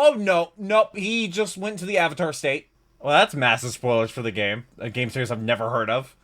Oh, no. Nope. He just went to the Avatar state. Well, that's massive spoilers for the game. A game series I've never heard of.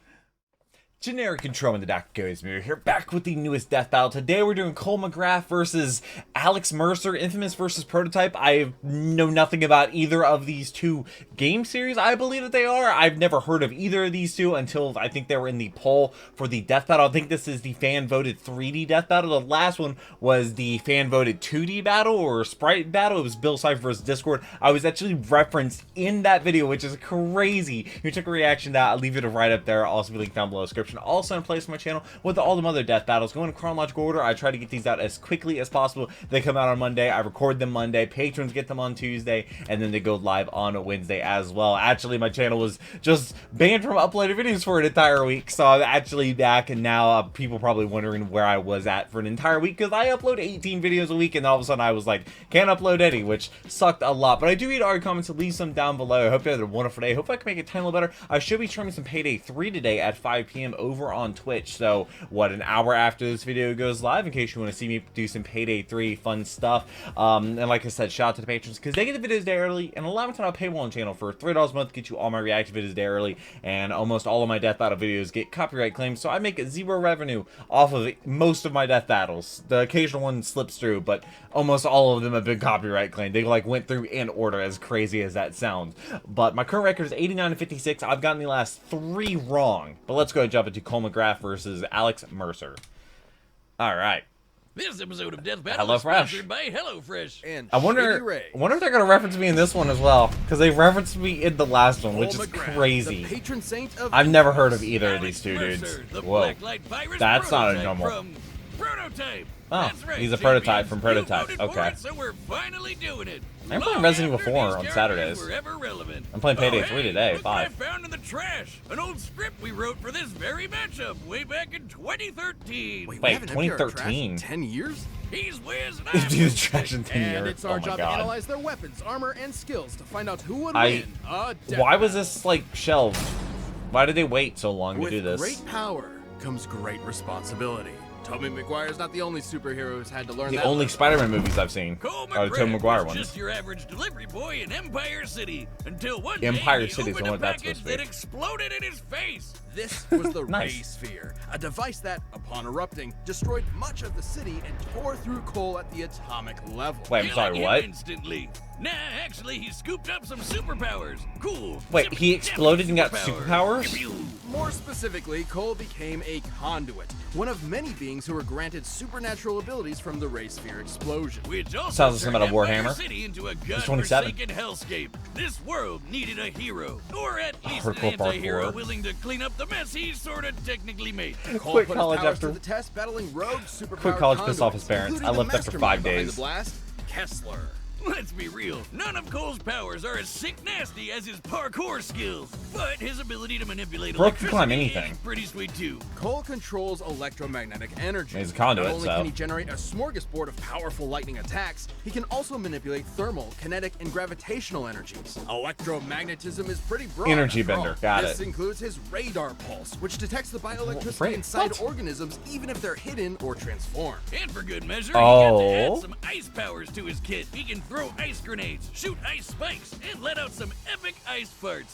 Generic intro in the theduckgoesmoo here, back with the newest death battle. Today we're doing Cole MacGrath versus Alex Mercer, Infamous versus Prototype. I know nothing about either of these two game series. I believe that they are. I've never heard of either of these two until I think they were in the poll for the death battle. I think this is the fan-voted 3D death battle. The last one was the fan-voted 2D battle or sprite battle. It was Bill Cipher versus Discord. I was actually referenced in that video, which is crazy. If you took a reaction to that, I'll leave it right up there. I'll also be linked down below in the description. Also in place on my channel with all the other death battles going in chronological order. I try to get these out as quickly as possible. They come out on Monday. I record them Monday. Patrons get them on Tuesday, and then they go live on a Wednesday as well. Actually, my channel was just banned from uploading videos for an entire week, so I'm actually back, and now people probably wondering where I was at for an entire week because I upload 18 videos a week, and all of a sudden I was like, can't upload any, which sucked a lot. But I do read all your comments, so leave some down below. I hope you had a wonderful day. Hope I can make it 10 a little better. I should be streaming some Payday 3 today at 5 p.m. over on Twitch. So, what, an hour after this video goes live, in case you want to see me do some Payday 3 fun stuff. And like I said, shout out to the patrons, because they get the videos a day early, and a lot of time I'll paywall on channel for $3 a month, get you all my reaction videos a day early, and almost all of my death battle videos get copyright claims, so I make zero revenue off of most of my death battles. The occasional one slips through, but almost all of them have been copyright claimed. They like went through in order, as crazy as that sounds. But my current record is 89-56. I've gotten the last 3 wrong. But let's go and jump into Cole MacGrath versus Alex Mercer. All right. This episode of Death Battle is HelloFresh. sponsored by HelloFresh. And I wonder if they're gonna reference me in this one as well, because they referenced me in the last one, which is crazy. the patron saint of I've never heard of either of Alex these two Mercer, dudes. the Whoa, Blacklight Virus that's not a prototype normal. from Prototype. Oh, That's right, he's a prototype from champions. Prototype. You voted for Okay. it, so we're finally doing it. I'm playing Long Resident Evil after 4 these on characters Saturdays. were ever relevant. I'm playing Payday 3 hey, today, look what I 5. found in the trash. An old script we wrote for this very matchup way back in 2013. Wait, we Wait, haven't emptied our trash 2013? in 10 years? He's Wiz and Do I'm the trash in 10 And years. it's our Oh my job to god. analyze their weapons, armor, and skills to find out who would I- win. A death Why was battle. this like shelved? Why did they wait so long to With do this? great power comes great responsibility. Tobey Maguire's not the only superhero who's had to learn The that only lesson. Spider-Man movies I've seen Cole are the Tobey Maguire was ones. just your average delivery boy in Empire City until one Empire day he City's opened the a one that's package supposed to be. that exploded in his face. This was the Nice. Ray Sphere, a device that, upon erupting, destroyed much of the city and tore through Cole at the atomic level. Wait, I'm Killing sorry, him what? Instantly. Nah, actually, he scooped up some superpowers. Cool. Wait, he exploded and got superpowers? Pew, pew. More specifically, Cole became a conduit, one of many beings who were granted supernatural abilities from the Ray Sphere explosion. Which also Sounds like something out of turned Empire Warhammer. City into a 27. godforsaken hellscape. This world needed a hero, or at least Hardcore an anti-hero parkour. willing to clean up the mess he sorta technically made. Cole Quit put college his powers after- to the test, battling rogue superpowered Quit college, pissed off his conduits, parents. including I the left after 5 mastermind behind days. The blast, Kessler. Let's be real, none of Cole's powers are as sick nasty as his parkour skills, but his ability to manipulate Bro can climb electricity anything. is pretty sweet too. Cole controls electromagnetic energy. He's a conduit, Not only so- can he generate a smorgasbord of powerful lightning attacks, he can also manipulate thermal, kinetic, and gravitational energies. Electromagnetism is pretty broad. Energy after all. bender, got This it. includes his radar pulse, which detects the bioelectricity Right, inside what? organisms, even if they're hidden or transformed. And for good measure, Oh. he got to add some ice powers to his kit. He can throw ice grenades, shoot ice spikes, and let out some epic ice farts.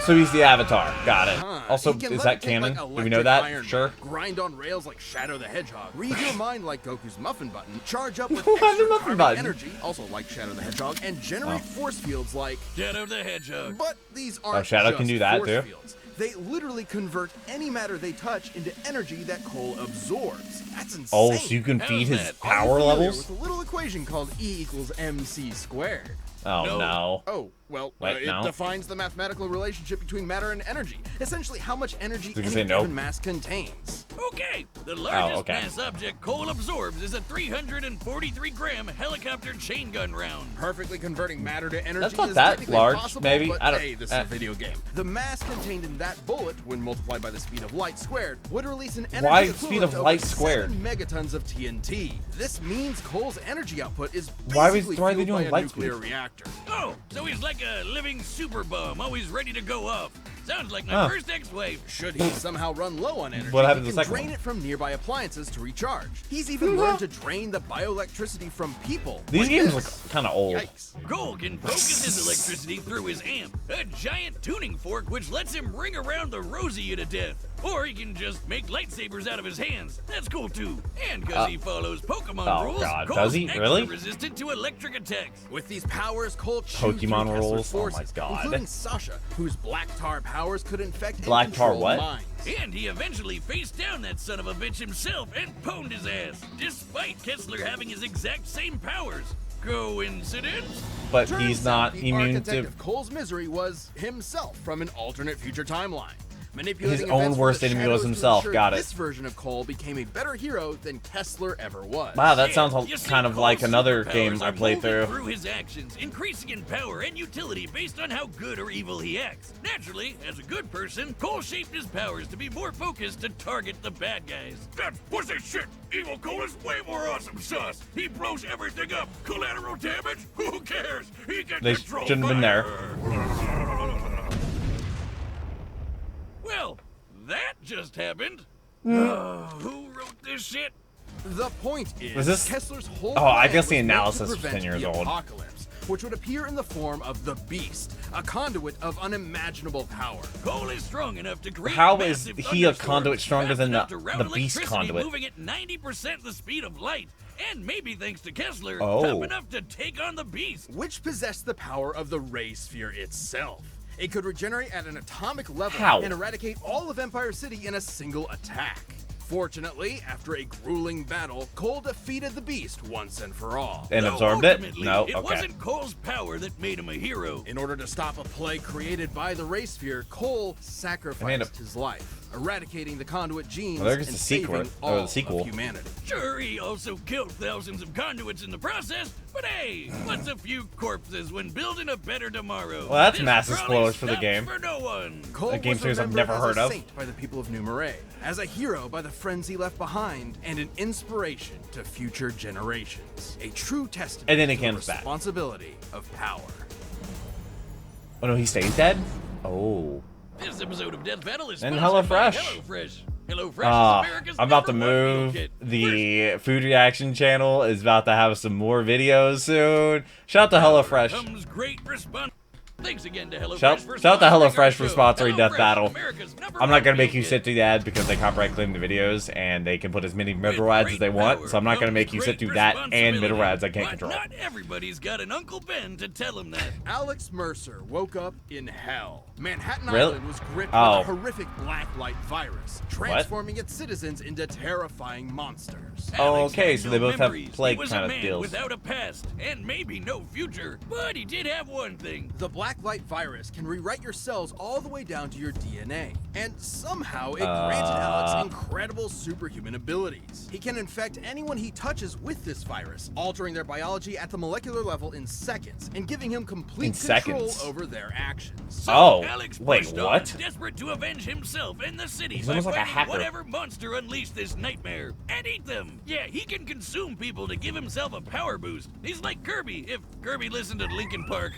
So he's the Avatar. Got it. Huh, Also, he can is that levitate canon? like Do we electric know that? Iron Sure. Man, grind on rails like Shadow the Hedgehog, read your mind like Goku's muffin button, charge up with Why the extra muffin carbon button? energy, also like Shadow the Hedgehog, and generate force fields like. Shadow the Hedgehog. But these aren't Shadow just can do that, force too. fields. They literally convert any matter they touch into energy that Cole absorbs. That's insane. Oh, so you can How's feed his that? Are you power familiar levels? with a little equation called E equals MC squared. Oh No. no. Oh, well, Wait, it no. defines the mathematical relationship between matter and energy. Essentially, how much energy So you any can say no? given mass contains. Okay, the largest okay. mass object Cole absorbs is a 343-gram helicopter chain gun round. Perfectly converting matter to energy That's not is that technically large, impossible, maybe. but I don't- hey, this is a video game. The mass contained in that bullet, when multiplied by the speed of light squared, would release an energy Why equivalent speed of to light over squared? 7 megatons of TNT. This means Cole's energy output is Why basically are they fueled doing by a light nuclear speed? reactor. Oh, so he's like a living super bomb, always ready to go off. Sounds like my first ex-wife. Should he somehow run low on energy, What happened he to can the second drain one? it from nearby appliances to recharge. He's even learned to drain the bioelectricity from people. These like games this. look kind of old. Yikes. Cole can focus his electricity through his amp, a giant tuning fork which lets him ring around the Rosie to death. Or he can just make lightsabers out of his hands. That's cool too. And because he follows Pokemon rules, God, Cole's does he? extra Really? resistant to electric attacks. With these powers, Cole chews Pokemon through Kessler's rules? Oh my forces, God. including Sasha, whose black tar powers could infect Black and tar control what? minds. And he eventually faced down that son of a bitch himself and pwned his ass, despite Kessler having his exact same powers. Coincidence? But Turns he's out not the immune architect to of Cole's misery was himself from an alternate future timeline. Manipulating His own events worst with the enemy was shadows to himself. ensure Got it. This version of Cole became a better hero than Kessler ever was. Wow, that Yeah, sounds you see, kind of Cole's like another superpowers game I are played woven through. through his actions, increasing in power and utility based on how good or evil he acts. Naturally, as a good person, Cole shaped his powers to be more focused to target the bad guys. That's pussy shit! Evil Cole is way more awesome sus! He blows everything up! Collateral damage? Who cares? He can They control shouldn't have been there. Well, that just happened. Who wrote this shit? The point is, Was this- Kessler's whole Oh, I plan guess the was meant to analysis was prevent 10 years the old. Apocalypse, which would appear in the form of the Beast, a conduit of unimaginable power. Cole is strong enough to create How is massive he a thunderstorms, conduit stronger fast than enough the to route Beast electricity conduit? moving at 90% the speed of light, and maybe thanks to Kessler, Oh. tough enough to take on the Beast. Which possessed the power of the Ray Sphere itself. It could regenerate at an atomic level How? and eradicate all of Empire City in a single attack. Fortunately, after a grueling battle, Cole defeated the Beast once and for all. And Though absorbed it? ultimately, No, it okay. wasn't Cole's power that made him a hero. In order to stop a plague created by the Ray Sphere, Cole sacrificed his life, eradicating the conduit genes Well, there goes and the sequel, saving or all the sequel. of humanity. Sure, he also killed thousands of conduits in the process, but hey, what's a few corpses when building a better tomorrow? Well, that's This massive probably spoilers for the stops game. For no one. Cole A game was series I've remembered never as heard a of. saint by the people of New Marais, as a hero by the friends he left behind, and an inspiration to future generations. A true testament And then it to the comes back. responsibility of power. Oh no, he stays dead? Oh. This episode of Death Battle is And sponsored by HelloFresh. HelloFresh. HelloFresh is America's I'm about to #1 meal move. kit. The food reaction channel is about to have some more videos soon. Shout out to HelloFresh. Comes great response. Thanks again to HelloFresh Shout for out to sponsoring our HelloFresh for show. sponsoring Death HelloFresh, Battle. America's #1 I'm not gonna make meal you kit. sit through the ad because they copyright claim the videos and they can put as many middle ads as they want. So I'm not gonna make you sit through that and middle ads I can't But control. not everybody's got an Uncle Ben to tell him that. Alex Mercer woke up in hell. Manhattan Really? Island was gripped Oh. with a horrific black light virus, transforming its citizens into terrifying monsters. Oh, Alex okay, had so no they both have memories. plague He was kind a of man deals. without a past and maybe no future, but he did have one thing. The black light virus can rewrite your cells all the way down to your DNA, and somehow it granted Alex incredible superhuman abilities. He can infect anyone he touches with this virus, altering their biology at the molecular level in seconds, and giving him complete control seconds? over their actions. So Oh, Alex wait, pushed on, what? desperate to avenge himself and the city He's by almost like a fighting hacker. whatever monster unleashed this nightmare and eat them. Yeah, he can consume people to give himself a power boost. He's like Kirby, if Kirby listened to Linkin Park.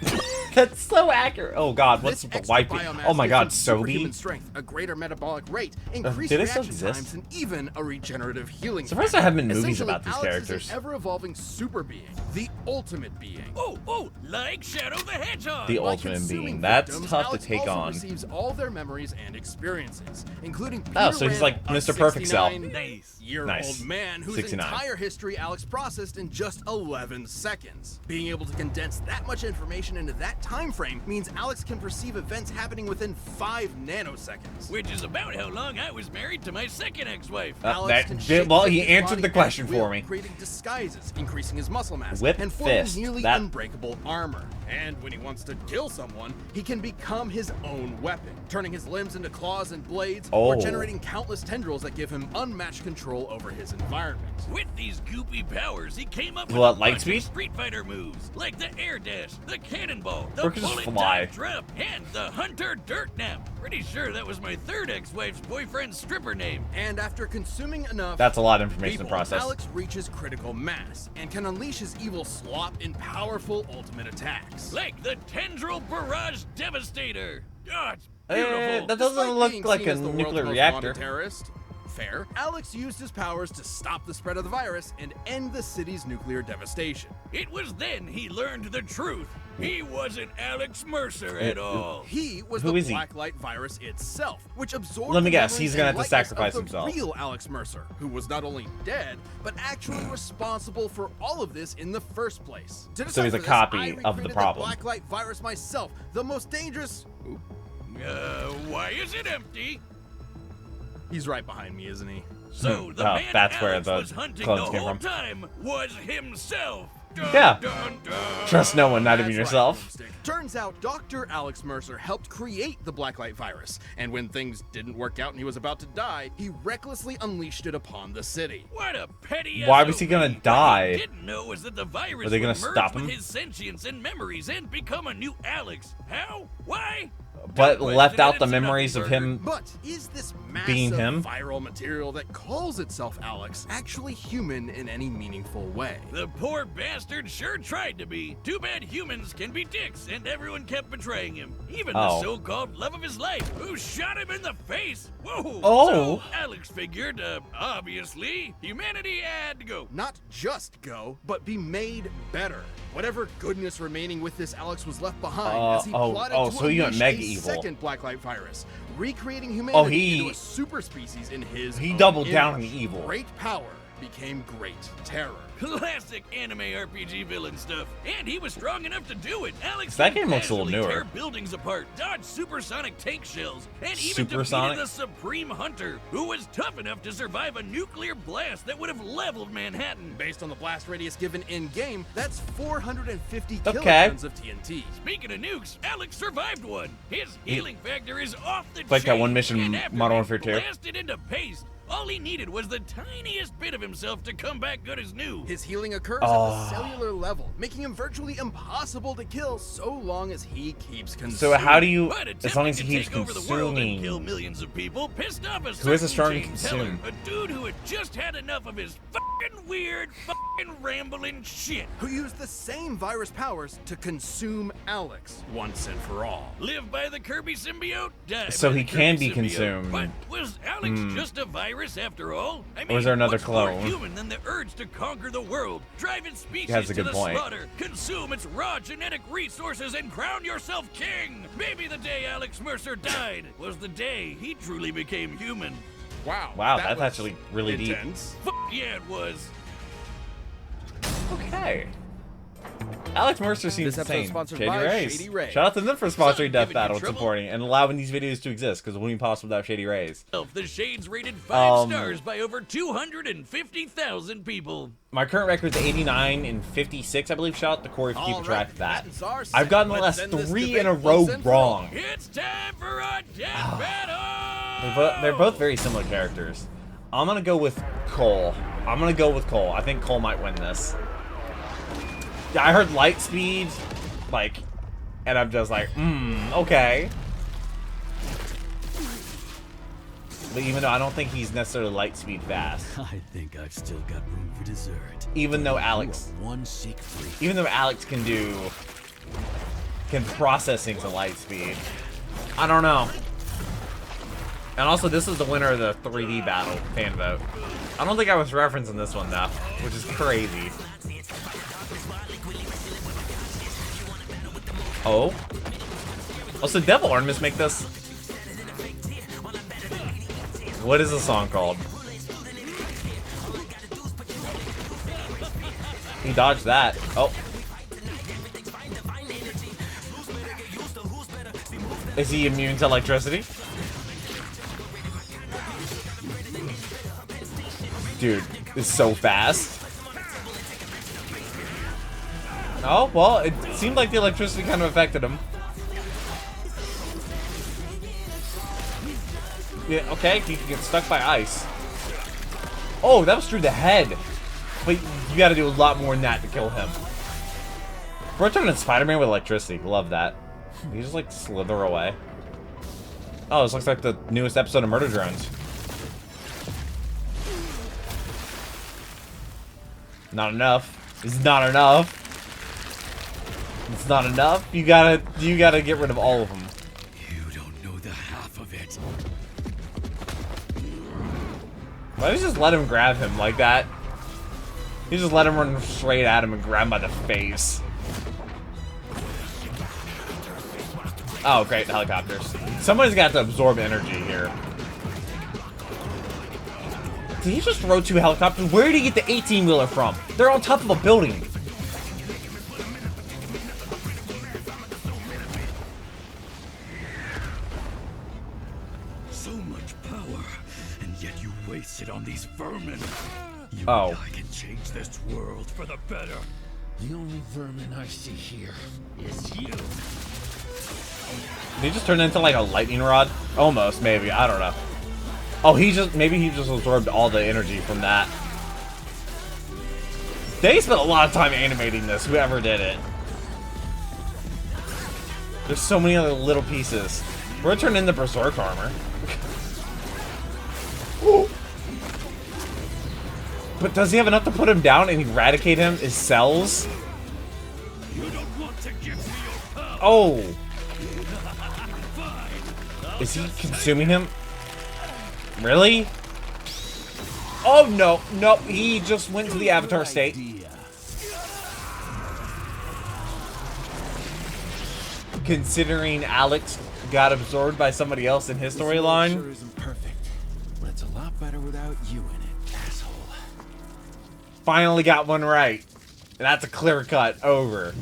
That's so accurate. Oh god, what's This the extra white? biomass Oh my gives god, him superhuman Sobe. strength, a greater metabolic rate, increased do they still reaction exist? times, and even a regenerative healing. Surprised there haven't been movies Essentially, about these Alex characters. is an ever-evolving super being, the ultimate being. Oh, like Shadow the Hedgehog. The By ultimate consuming being. That's victims, tough Alex to take also on. receives all their memories and experiences, including Oh, Peter so he's Rand, like a Mr. Perfect Cell. 69-year-old Nice. man whose 69. entire history Alex processed in just 11 seconds. Being able to condense that much information into that time frame means Alex can perceive events happening within 5 nanoseconds. Which is about how long I was married to my second ex-wife. Alex that can did- shape well, shift he his answered body the question at will, for me. creating disguises, increasing his muscle mass, Whip and forming fist. nearly That- unbreakable armor. And when he wants to kill someone, he can become his own weapon, turning his limbs into claws and blades, or Oh. generating countless tendrils that give him unmatched control over his environment. With these goopy powers, he came up with What, a light bunch speed? of Street Fighter moves, like the air dash, the cannonball, the Or could just bullet fly. dive drop, and the hunter dirt nap. Pretty sure that was my third ex-wife's boyfriend's stripper name. And after consuming enough That's a lot of information to people, process. Alex reaches critical mass and can unleash his evil slop in powerful ultimate attacks. Like the Tendril Barrage Devastator. Oh, it's Beautiful. That doesn't Despite look being like seen a as the world's nuclear most reactor. wanted terrorist, fair, Alex used his powers to stop the spread of the virus and end the city's nuclear devastation. It was then he learned the truth. He wasn't Alex Mercer at all. He was Who the is he? blacklight virus itself, which absorbed Let me the guess, memories he's gonna and have to likeness sacrifice of the himself. real Alex Mercer, who was not only dead, but actually responsible for all of this in the first place. To So he's a decipher this, copy I of the recreated problem. blacklight virus myself, the most dangerous. Oop, Why is it empty? he's right behind me, isn't he? So the Oh, man that's where Alex the was hunting the clones came whole from. time was himself. Dun, Yeah. dun, dun. Trust no one, not even That's right, yourself. Boomstick. Turns out Dr. Alex Mercer helped create the blacklight virus, and when things didn't work out and he was about to die, he recklessly unleashed it upon the city. What a petty Why was he SOB. gonna What die? he didn't know was that the virus Were they gonna would merge stop with him? his sentience and memories and become a new Alex. How? Why? But Don't left question out it, the it's a memories of nothing him. But is this Being massive him? viral material that calls itself Alex actually human in any meaningful way? The poor bastard sure tried to be. Too bad humans can be dicks, and everyone kept betraying him. Even the Oh. so-called love of his life, who shot him in the face. Whoa! Oh. So Alex figured, obviously, humanity had to go. Not just go, but be made better. Whatever goodness remaining with this Alex was left behind as he plotted to so he went unleash mega a evil. second blacklight virus, recreating humanity he- into a super species in his he own doubled down on image. the evil. Great power became great terror. Classic anime RPG villain stuff. And he was strong enough to do it. Alex That can game looks a little casually newer. tear buildings apart, dodge supersonic tank shells, and even Supersonic? defeated the Supreme Hunter, who was tough enough to survive a nuclear blast that would have leveled Manhattan. Based on the blast radius given in-game, that's 450 Okay. kilotons of TNT. Speaking of nukes, Alex survived one. His healing factor is off the Like that chain, one mission and after Modern being Warfare 2. blasted into paste, all he needed was the tiniest bit of himself to come back good as new. His healing occurs at the cellular level, making him virtually impossible to kill so long as he keeps consuming. So how do you, But as long as attempting he to keeps take over the world and kill consuming? millions of people pissed off a Who is a certain strong Jane Teller, consume? a dude who had just had enough of his fucking weird, fucking rambling shit. who used the same virus powers to consume Alex once and for all. Live by the Kirby symbiote, die So by he the can Kirby be symbiote. consumed. But was Alex just a virus after all? I mean, Or is there another what's more clone? human than the urge to conquer the world, drive its species That's a to good the point. slaughter, consume its raw genetic resources, and crown yourself king? Maybe the day Alex Mercer died was the day he truly became human. Wow. Wow, that that's was actually really deep. intense. Fuck yeah, it was. Okay. Alex Mercer seems This episode is insane. sponsored Shady by Rays. Shady Rays. Shout out to them for Some sponsoring Death giving you Battle and trouble? supporting and allowing these videos to exist because it wouldn't be possible without Shady Rays. The Shades rated 5 Um, stars by over 250,000 people. My current record is 89 and 56, I believe. Shout out to Corey for keeping All track right, of that. buttons are I've set. gotten the Let's last end this 3 in debate a row once and for all. wrong. It's time for a death battle! They're both very similar characters. I'm gonna go with Cole. I think Cole might win this. Yeah, I heard light speed, like, and I'm just like, okay. But even though I don't think he's necessarily light speed fast, I think I've still got room for dessert. even though Alex One sick freak. can process things at light speed. I don't know. And also, this is the winner of the 3D battle fan vote. I don't think I was referencing this one though, which is crazy. Oh. Also, Devil Artemis make this. What is the song called? He dodged that. Oh. Is he immune to electricity? Dude, it's so fast. Oh, well, it seemed like the electricity kind of affected him. Yeah, okay, he can get stuck by ice. Oh, that was through the head. But you gotta do a lot more than that to kill him. We're turning Spider-Man with electricity. Love that. You just, like, slither away. Oh, this looks like the newest episode of Murder Drones. Not enough. It's not enough. It's not enough. You gotta get rid of all of them. You don't know the Why don't you just let him grab him like that? You just let him run straight at him and grab him by the face. Oh, great, helicopters. Somebody's got to absorb energy here. Did he just throw 2 helicopters? Where did he get the 18-wheeler from? They're on top of a building. So much power, and yet you waste it on these vermin. You Oh. and I can change this world for the better. The only vermin I see here is you. Did he just turn into like a lightning rod? Almost, maybe. I don't know. Oh, maybe he just absorbed all the energy from that. They spent a lot of time animating this, whoever did it. There's so many other little pieces. We're gonna turn into Berserk armor. But does he have enough to put him down and eradicate him? His cells? You don't want to give me your power. Oh! Fine. Is he consuming him? Really? Oh no, nope, he just went to the Avatar state. Considering Alex got absorbed by somebody else in his storyline. Sure isn't perfect, but it's a lot better without you in it, asshole. Finally got one right. That's a clear cut over.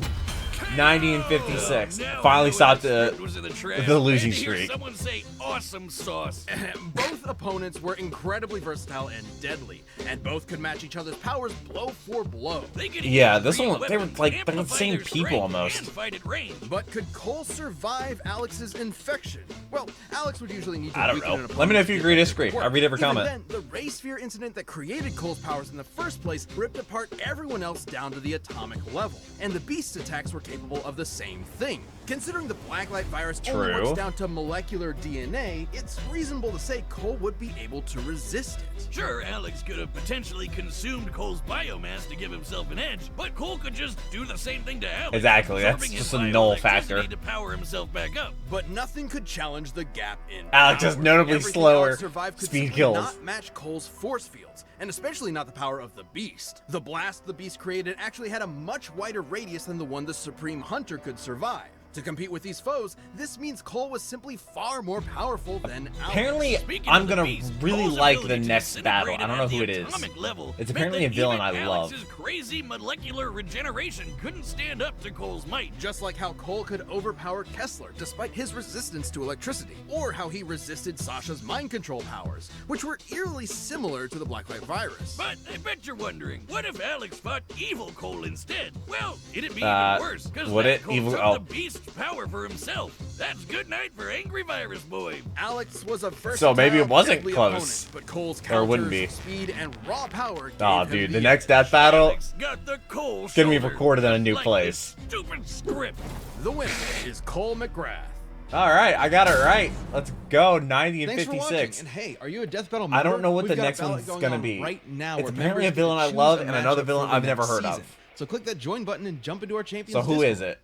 90 and 56. Now Finally I know stopped that script was in the losing I had to hear streak. Someone say awesome sauce. Both opponents were incredibly versatile and deadly, and both could match each other's powers blow for blow. They could Yeah, use this real one- they were, weapons, like, they're the amplify same their people strength, almost. and fight at range. But could Cole survive Alex's infection? Well, Alex would usually need to I don't weaken know. an Let me know if you opponent's agree or defensive disagree. work. I read every Even comment. Then, the Ray Sphere incident that created Cole's powers in the first place ripped apart everyone else down to the atomic level, and the Beast's attacks were capable of the same thing. Considering the Blacklight virus only True. works down to molecular DNA, it's reasonable to say Cole would be able to resist it. Sure, Alex could have potentially consumed Cole's biomass to give himself an edge, but Cole could just do the same thing to Alex. Exactly, that's absorbing his just a null bioelectricity factor. to power himself back up. But nothing could challenge the gap in Alex is power. notably Everything slower. Alex survived could Speed simply kills. not match Cole's force fields, and especially not the power of the Beast. The blast the Beast created actually had a much wider radius than the one the Supreme Hunter could survive. To compete with these foes, this means Cole was simply far more powerful than Alex. Apparently, Speaking I'm of the gonna Beast, really Cole's like ability the to next battle. I don't know disintegrate who at it the is. atomic level It's meant apparently that a villain even I love. Alex's crazy molecular regeneration couldn't stand up to Cole's might. Just like how Cole could overpower Kessler despite his resistance to electricity, or how he resisted Sasha's mind control powers, which were eerily similar to the Blacklight virus. But I bet you're wondering, what if Alex fought evil Cole instead? Well, it'd be Uh, even worse, because would it? Cole Evil- took oh. the Beast's power for himself. That's good night for Angry Virus Boy. Alex was a versatile, So maybe it wasn't deadly close. opponent, but Cole's Or wouldn't counters, be. speed, and raw power gave Aw, him dude, the edge. next death battle Alex got the Cole is gonna be shoulder, recorded in a new like place. this stupid script. The winner is Cole MacGrath. Alright, I got it right. Let's go, 90 and Thanks for watching. 56. And hey, are you a Death Battle I member? don't know what We've the got a next ballot one's going gonna on be. right now. It's where apparently members a villain can I choose love a and another matchup villain for the I've never next heard of. season. So click that join button and jump into our Champions So who Discord. is it?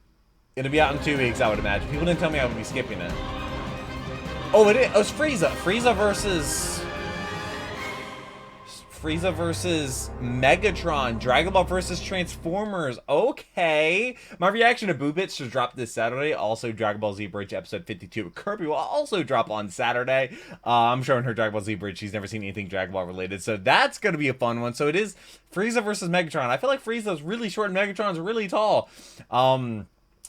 It'll be out in 2 weeks, I would imagine. People didn't tell me I would be skipping it. Oh, it is. Oh, it's Frieza. Frieza versus Megatron. Dragon Ball versus Transformers. Okay. My reaction to Boo Bits should drop this Saturday. Also, Dragon Ball Z Bridge episode 52 with Kirby will also drop on Saturday. I'm showing her Dragon Ball Z Bridge. She's never seen anything Dragon Ball related. So that's going to be a fun one. So it is Frieza versus Megatron. I feel like Frieza's really short and Megatron's really tall.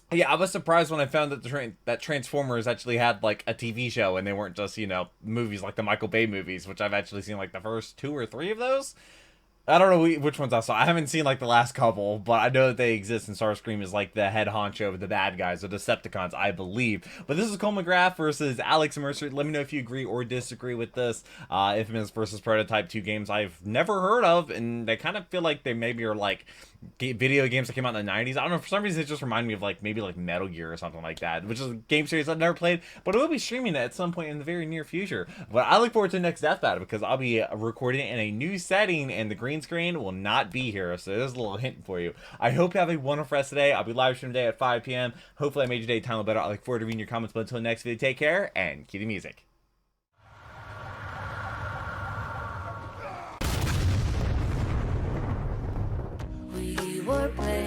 Yeah, I was surprised when I found that that Transformers actually had like a TV show and they weren't just, you know, movies like the Michael Bay movies, which I've actually seen like the first 2 or 3 of those. I don't know which ones I saw. I haven't seen like the last couple, but I know that they exist, and Starscream is like the head honcho of the bad guys, or Decepticons, I believe. But this is Cole MacGrath versus Alex Mercer. Let me know if you agree or disagree with this. Infamous versus Prototype, 2 games I've never heard of, and they kind of feel like they maybe are like video games that came out in the 90s. I don't know, for some reason it just reminded me of like maybe like Metal Gear or something like that, which is a game series I've never played, but I will be streaming it at some point in the very near future. But I look forward to the next Death Battle because I'll be recording it in a new setting and the green screen will not be here, so there's a little hint for you. I hope you have a wonderful rest today. I'll be live streaming today at 5 p.m. Hopefully I made your day a time better. I look forward to reading your comments, but until next video, take care and cue the music. foreplay.